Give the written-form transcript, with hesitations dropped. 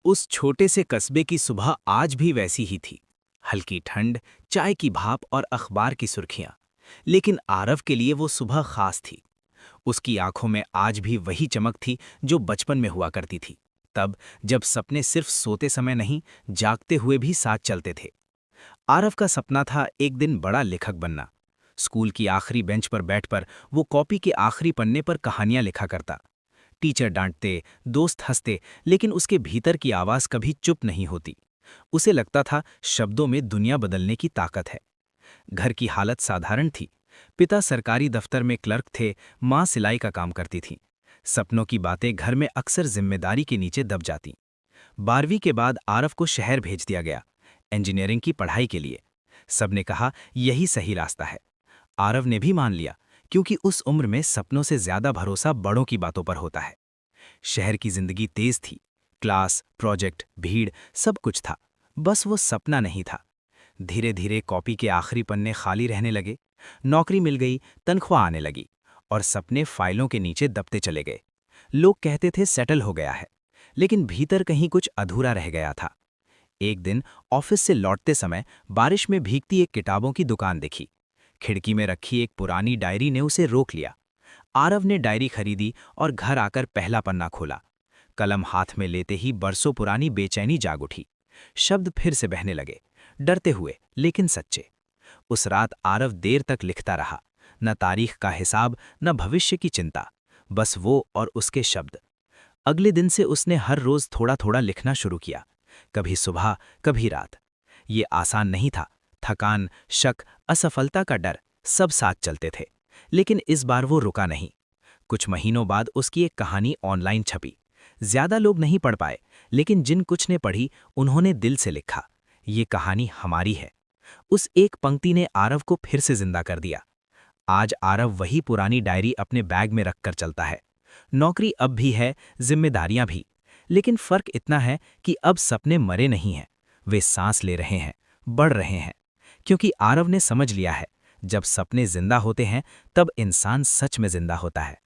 उस छोटे से कस्बे की सुबह आज भी वैसी ही थी। हल्की ठंड, चाय की भाप और अखबार की सुर्खियां। लेकिन आरव के लिए वो सुबह खास थी। उसकी आंखों में आज भी वही चमक थी जो बचपन में हुआ करती थी। तब जब सपने सिर्फ सोते समय नहीं, जागते हुए भी साथ चलते थे। आरव का सपना था एक दिन बड़ा लेखक बनना। स्कूल की आखिरी बेंच पर बैठकर वो कॉपी के आखिरी पन्ने पर कहानियां लिखा करता। टीचर डांटते, दोस्त हंसते, लेकिन उसके भीतर की आवाज कभी चुप नहीं होती। उसे लगता था शब्दों में दुनिया बदलने की ताकत है। घर की हालत साधारण थी। पिता सरकारी दफ्तर में क्लर्क थे, माँ सिलाई का काम करती थीं। सपनों की बातें घर में अक्सर जिम्मेदारी के नीचे दब जाती। 12वीं के बाद आरव को शहर भेज दिया गया, इंजीनियरिंग की पढ़ाई के लिए। सबने कहा यही सही रास्ता है। आरव ने भी मान लिया, क्योंकि उस उम्र में सपनों से ज्यादा भरोसा बड़ों की बातों पर होता है। शहर की जिंदगी तेज थी। क्लास, प्रोजेक्ट, भीड़, सब कुछ था। बस वो सपना नहीं था। धीरे धीरे कॉपी के आखिरी पन्ने खाली रहने लगे। नौकरी मिल गई, तनख्वाह आने लगी, और सपने फाइलों के नीचे दबते चले गए। लोग कहते थे सेटल हो गया है, लेकिन भीतर कहीं कुछ अधूरा रह गया था। एक दिन ऑफिस से लौटते समय बारिश में भीगती एक किताबों की दुकान दिखी। खिड़की में रखी एक पुरानी डायरी ने उसे रोक लिया। आरव ने डायरी खरीदी और घर आकर पहला पन्ना खोला। कलम हाथ में लेते ही बरसों पुरानी बेचैनी जाग उठी। शब्द फिर से बहने लगे, डरते हुए लेकिन सच्चे। उस रात आरव देर तक लिखता रहा। न तारीख का हिसाब, न भविष्य की चिंता, बस वो और उसके शब्द। अगले दिन से उसने हर रोज थोड़ा थोड़ा लिखना शुरू किया। कभी सुबह, कभी रात। ये आसान नहीं था। थकान, शक, असफलता का डर, सब साथ चलते थे। लेकिन इस बार वो रुका नहीं। कुछ महीनों बाद उसकी एक कहानी ऑनलाइन छपी। ज्यादा लोग नहीं पढ़ पाए, लेकिन जिन कुछ ने पढ़ी उन्होंने दिल से लिखा, ये कहानी हमारी है। उस एक पंक्ति ने आरव को फिर से जिंदा कर दिया। आज आरव वही पुरानी डायरी अपने बैग में रखकर चलता है। नौकरी अब भी है, जिम्मेदारियां भी। लेकिन फर्क इतना है कि अब सपने मरे नहीं हैं, वे सांस ले रहे हैं, बढ़ रहे हैं। क्योंकि आरव ने समझ लिया है, जब सपने जिंदा होते हैं तब इंसान सच में जिंदा होता है।